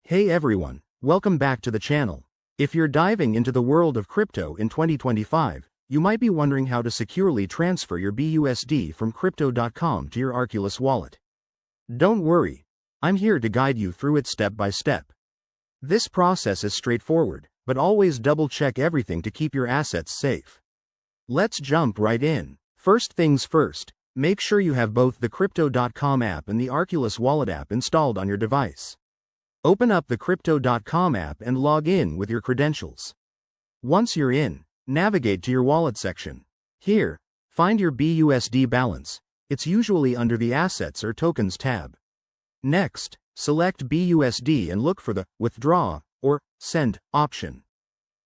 Hey everyone, welcome back to the channel. If you're diving into the world of crypto in 2025, you might be wondering how to securely transfer your BUSD from Crypto.com to your Arculus wallet. Don't worry, I'm here to guide you through it step by step. This process is straightforward, but always double-check everything to keep your assets safe. Let's jump right in. First things first, make sure you have both the Crypto.com app and the Arculus wallet app installed on your device. Open up the Crypto.com app and log in with your credentials. Once you're in, navigate to your wallet section. Here, find your BUSD balance. It's usually under the Assets or Tokens tab. Next, select BUSD and look for the Withdraw or Send option.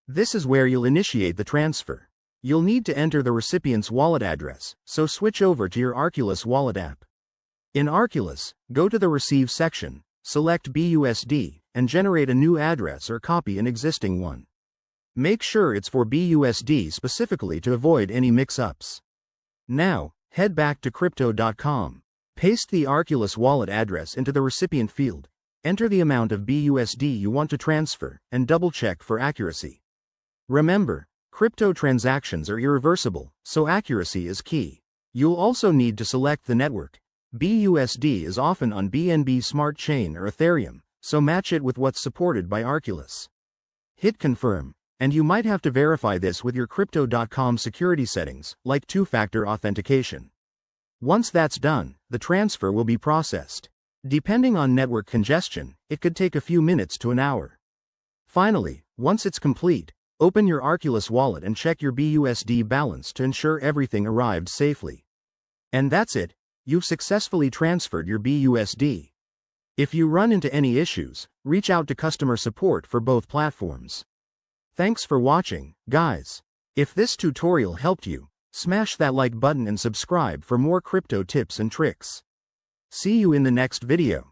This is where you'll initiate the transfer. You'll need to enter the recipient's wallet address, so switch over to your Arculus wallet app. In Arculus, go to the Receive section, select BUSD, and generate a new address or copy an existing one. Make sure it's for BUSD specifically to avoid any mix-ups. Now, head back to Crypto.com. Paste the Arculus wallet address into the recipient field. Enter the amount of BUSD you want to transfer, and double-check for accuracy. Remember, crypto transactions are irreversible, so accuracy is key. You'll also need to select the network. BUSD is often on BNB Smart Chain or Ethereum, so match it with what's supported by Arculus. Hit Confirm, and you might have to verify this with your Crypto.com security settings, like two-factor authentication. Once that's done, the transfer will be processed. Depending on network congestion, it could take a few minutes to an hour. Finally, once it's complete, open your Arculus wallet and check your BUSD balance to ensure everything arrived safely. And that's it, you've successfully transferred your BUSD. If you run into any issues, reach out to customer support for both platforms. Thanks for watching, guys. If this tutorial helped you, smash that like button and subscribe for more crypto tips and tricks. See you in the next video.